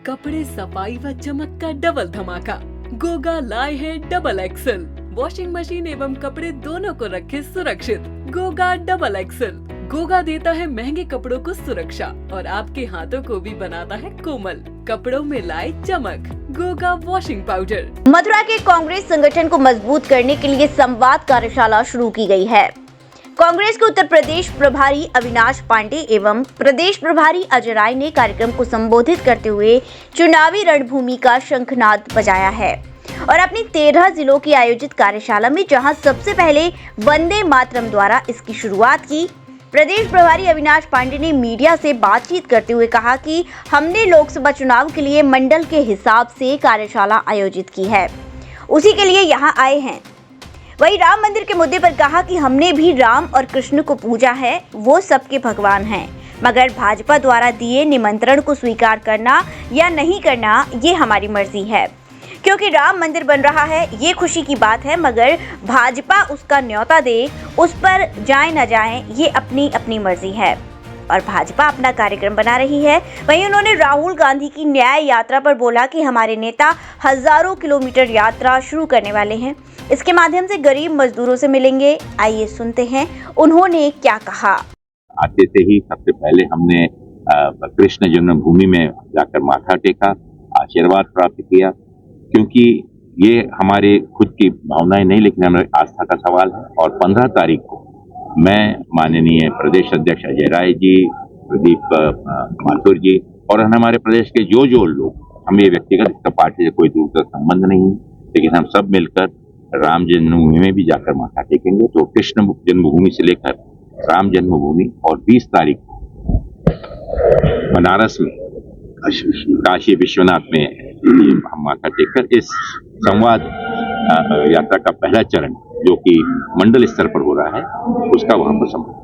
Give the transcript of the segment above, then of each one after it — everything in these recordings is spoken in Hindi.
कपड़े सफाई व चमक का डबल धमाका। गोगा लाए हैं डबल एक्सल। वॉशिंग मशीन एवं कपड़े दोनों को रखे सुरक्षित। Goga double axle. गोगा देता है महंगे कपड़ों को सुरक्षा और आपके हाथों को भी बनाता है कोमल। कपड़ों में लाए चमक। Goga washing powder. मथुरा के कांग्रेस संगठन को मजबूत करने के लिए संवाद कार्यशाला शुरू की गई है। कांग्रेस के उत्तर प्रदेश प्रभारी अविनाश पांडे एवं प्रदेश प्रभारी अजय राय ने कार्यक्रम को संबोधित करते हुए चुनावी रणभूमि का शंखनाद बजाया है और अपनी 13 जिलों की आयोजित कार्यशाला में जहां सबसे पहले वंदे मातरम द्वारा इसकी शुरुआत की, प्रदेश प्रभारी अविनाश पांडे ने मीडिया से बातचीत करते हुए कहा कि हमने लोकसभा चुनाव के लिए मंडल के हिसाब से कार्यशाला आयोजित की है, उसी के लिए यहाँ आए हैं। वहीं राम मंदिर के मुद्दे पर कहा कि हमने भी राम और कृष्ण को पूजा है, वो सबके भगवान हैं, मगर भाजपा द्वारा दिए निमंत्रण को स्वीकार करना या नहीं करना ये हमारी मर्जी है, क्योंकि राम मंदिर बन रहा है ये खुशी की बात है, मगर भाजपा उसका न्योता दे, उस पर जाए न जाए ये अपनी अपनी मर्जी है और भाजपा अपना कार्यक्रम बना रही है। वहीं उन्होंने राहुल गांधी की न्याय यात्रा पर बोला कि हमारे नेता हजारों किलोमीटर यात्रा शुरू करने वाले हैं, इसके माध्यम से गरीब मजदूरों से मिलेंगे। आइए सुनते हैं उन्होंने क्या कहा। आते से ही सबसे पहले हमने कृष्ण जन्मभूमि में जाकर माथा टेका, आशीर्वाद प्राप्त किया, क्योंकि ये हमारे खुद की भावनाएं नहीं लेकिन हमारी आस्था का सवाल है। और 15 तारीख को मैं माननीय प्रदेश अध्यक्ष अजय राय जी, प्रदीप माथुर जी और हमारे प्रदेश के जो लोग, हम ये व्यक्तिगत इसका पार्टी से कोई दूर तक संबंध नहीं है, लेकिन हम सब मिलकर राम जन्मभूमि में भी जाकर माथा टेकेंगे। तो कृष्ण जन्मभूमि से लेकर राम जन्मभूमि और 20 तारीख को बनारस में काशी विश्वनाथ में हम माथा टेककर इस संवाद यात्रा का पहला चरण जो कि मंडल स्तर पर हो रहा है उसका वहां पर संबोधन।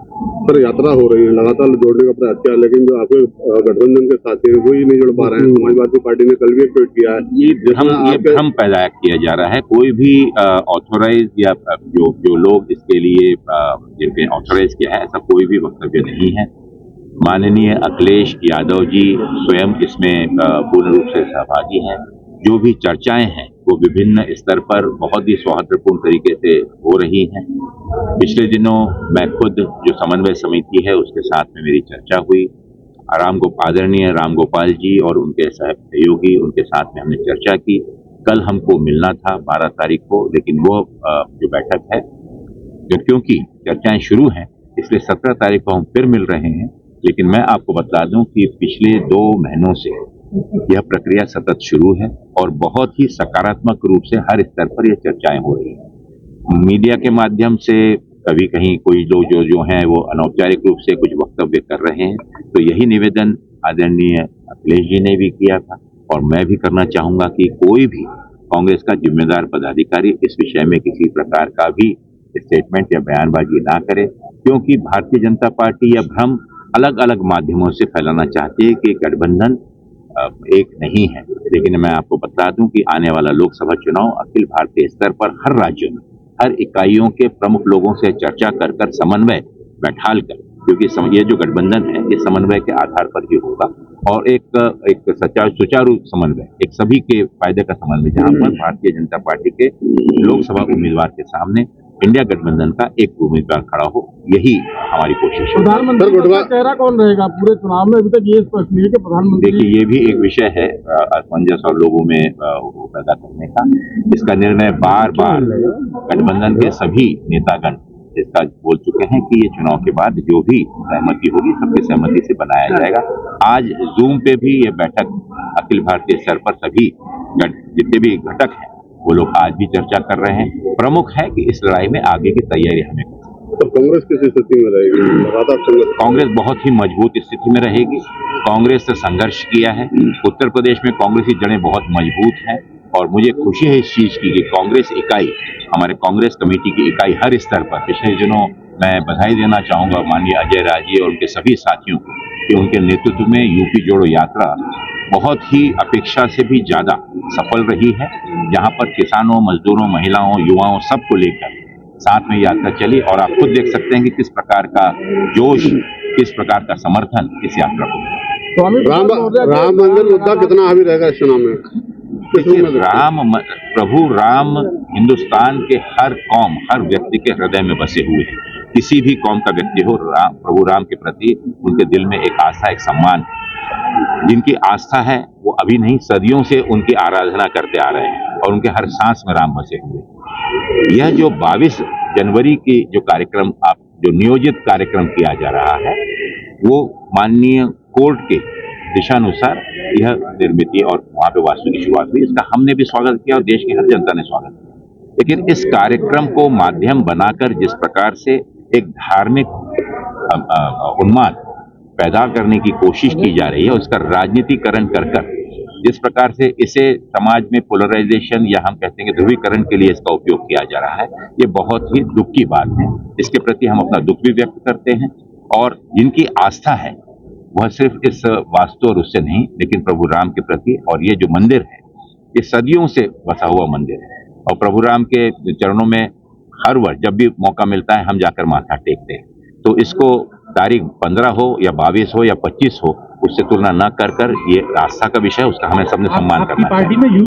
पर यात्रा हो रही है, लगातार जोड़ने का प्रयास किया, लेकिन जो आपके गठबंधन के साथी हैं वो ही नहीं जोड़ पा रहे हैं। समाजवादी पार्टी ने कल भी एक ट्वीट किया है। ये भ्रम पैदा किया जा रहा है। कोई भी ऑथोराइज या जो लोग इसके लिए जिनके ऑथोराइज किया है ऐसा कोई भी वक्तव्य नहीं है। माननीय अखिलेश यादव जी स्वयं इसमें पूर्ण रूप से सहभागी हैं। जो भी चर्चाएं हैं वो विभिन्न स्तर पर बहुत ही सौहार्दपूर्ण तरीके से हो रही हैं। पिछले दिनों मैं खुद जो समन्वय समिति है उसके साथ में मेरी चर्चा हुई। आदरणीय राम गोपाल जी और उनके सहयोगी उनके साथ में हमने चर्चा की। कल हमको मिलना था 12 तारीख को, लेकिन वो जो बैठक है क्योंकि चर्चाएं शुरू हैं इसलिए 17 तारीख को हम फिर मिल रहे हैं। लेकिन मैं आपको बता दूं कि पिछले 2 महीनों से यह प्रक्रिया सतत शुरू है और बहुत ही सकारात्मक रूप से हर स्तर पर यह चर्चाएं हो रही हैं। मीडिया के माध्यम से कभी कहीं कोई लोग जो हैं वो अनौपचारिक रूप से कुछ वक्तव्य कर रहे हैं, तो यही निवेदन आदरणीय अखिलेश जी ने भी किया था और मैं भी करना चाहूंगा कि कोई भी कांग्रेस का जिम्मेदार पदाधिकारी इस विषय में किसी प्रकार का भी स्टेटमेंट या बयानबाजी ना करे, क्योंकि भारतीय जनता पार्टी यह भ्रम अलग अलग माध्यमों से फैलाना चाहती है कि गठबंधन एक नहीं है। लेकिन मैं आपको बता दूं कि आने वाला लोकसभा चुनाव अखिल भारतीय स्तर पर हर राज्यों में हर इकाइयों के प्रमुख लोगों से चर्चा कर समन्वय बैठाल कर, क्योंकि ये जो गठबंधन है ये समन्वय के आधार पर ही होगा और एक सुचारू समन्वय, एक सभी के फायदे का समन्वय, जहां पर भारतीय जनता पार्टी के लोकसभा उम्मीदवार के सामने इंडिया गठबंधन का एक उम्मीदवार खड़ा हो, यही हमारी कोशिश है। प्रधानमंत्री का चेहरा कौन रहेगा पूरे चुनाव में? अभी तक ये स्पष्ट नहीं है कि प्रधानमंत्री। देखिए, ये भी एक विषय है असमंजस और लोगों में पैदा करने का। इसका निर्णय बार बार गठबंधन के सभी नेतागण इसका बोल चुके हैं कि ये चुनाव के बाद जो भी सहमति होगी सबकी सहमति से बनाया जाएगा। आज जूम पे भी ये बैठक अखिल भारतीय स्तर पर सभी जितने भी घटक हैं वो लोग आज भी चर्चा कर रहे हैं। प्रमुख है कि इस लड़ाई में आगे की तैयारी हमें तो कांग्रेस किस स्थिति में रहेगी? लगातार कांग्रेस बहुत ही मजबूत स्थिति में रहेगी। कांग्रेस से संघर्ष किया है। उत्तर प्रदेश में कांग्रेस की जड़ें बहुत मजबूत हैं और मुझे खुशी है इस चीज की कि कांग्रेस इकाई, हमारे कांग्रेस कमेटी की इकाई हर स्तर पर, पिछले दिनों मैं बधाई देना चाहूंगा माननीय अजय राय जी और उनके सभी साथियों को कि उनके नेतृत्व में यूपी जोड़ो यात्रा बहुत ही अपेक्षा से भी ज्यादा सफल रही है, जहां पर किसानों, मजदूरों, महिलाओं, युवाओं सबको लेकर साथ में यात्रा चली और आप खुद देख सकते हैं कि किस प्रकार का जोश, किस प्रकार का समर्थन इस यात्रा को। स्वामी राम मंदिर मुद्दा कितना हावी रहेगा इस चुनाव में? देखिए, प्रभु राम हिंदुस्तान के हर कौम, हर व्यक्ति के हृदय में बसे हुए हैं। किसी भी कौम का व्यक्ति हो, प्रभु राम के प्रति उनके दिल में एक आस्था, एक सम्मान है। जिनकी आस्था है वो अभी नहीं, सदियों से उनकी आराधना करते आ रहे हैं और उनके हर सांस में राम बसे हुए हैं। यह जो 22 जनवरी की जो कार्यक्रम, जो नियोजित कार्यक्रम किया जा रहा है, वो माननीय कोर्ट के दिशानुसार यह निर्मित और वहां पे वास्तु की शुरुआत हुई। इसका हमने भी स्वागत किया और देश की हर जनता ने स्वागत किया। लेकिन इस कार्यक्रम को माध्यम बनाकर जिस प्रकार से एक धार्मिक उन्माद पैदा करने की कोशिश की जा रही है, उसका राजनीतिकरण कर जिस प्रकार से इसे समाज में पोलराइजेशन या हम कहते हैं कि ध्रुवीकरण के लिए इसका उपयोग किया जा रहा है, ये बहुत ही दुख की बात है। इसके प्रति हम अपना दुख भी व्यक्त करते हैं और जिनकी आस्था है वह सिर्फ इस वास्तु और उससे नहीं, लेकिन प्रभु राम के प्रति, और ये जो मंदिर है ये सदियों से बसा हुआ मंदिर है और प्रभु राम के चरणों में हर वर्ष जब भी मौका मिलता है हम जाकर माथा टेकते हैं। तो इसको तारीख 15 हो या 22 हो या 25 हो, उससे तुलना न कर ये आस्था का विषय, उसका हमें सबने सम्मान करना चाहिए।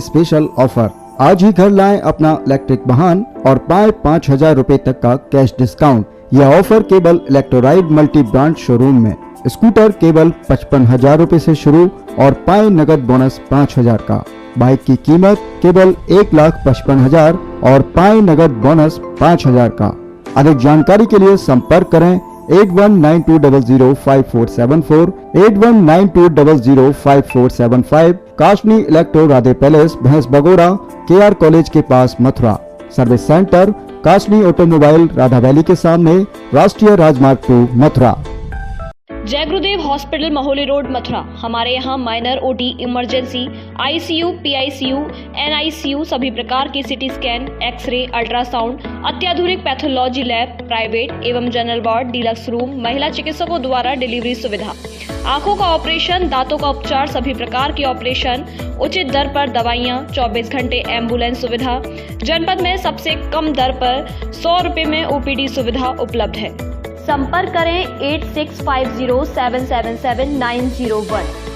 स्पेशल ऑफर, आज ही घर लाएं अपना इलेक्ट्रिक वाहन और पाएं 5,000 रुपए तक का कैश डिस्काउंट। यह ऑफर केवल इलेक्ट्रोराइड मल्टी ब्रांड शोरूम में। स्कूटर केवल 55,000 रुपए से शुरू और पाएं नगद बोनस 5,000 का। बाइक की कीमत केवल 1,55,000 और पाएं नगद बोनस 5,000 का। अधिक जानकारी के लिए संपर्क करें 8192005474, 8192005475, काशनी इलेक्ट्रो राधे पैलेस, भैंस बगोड़ा, KR कॉलेज के पास, Mathura. Service centre Kashni automobile, Radha valley के सामने, राष्ट्रीय राजमार्ग 2, मथुरा। जय गुरुदेव हॉस्पिटल, महोली रोड, मथुरा। हमारे यहाँ minor, OT, emergency, ICU, PICU, NICU, सभी प्रकार की CT स्कैन, एक्सरे, अल्ट्रासाउंड, अत्याधुनिक पैथोलॉजी लैब, प्राइवेट एवं जनरल वार्ड, डिलक्स रूम, महिला चिकित्सकों द्वारा डिलीवरी सुविधा, आंखों का ऑपरेशन, दांतों का उपचार, सभी प्रकार की ऑपरेशन, उचित दर पर दवाइयाँ, 24 घंटे एम्बुलेंस सुविधा। जनपद में सबसे कम दर पर 100 रुपए में OPD सुविधा उपलब्ध है। संपर्क करें 8650777901।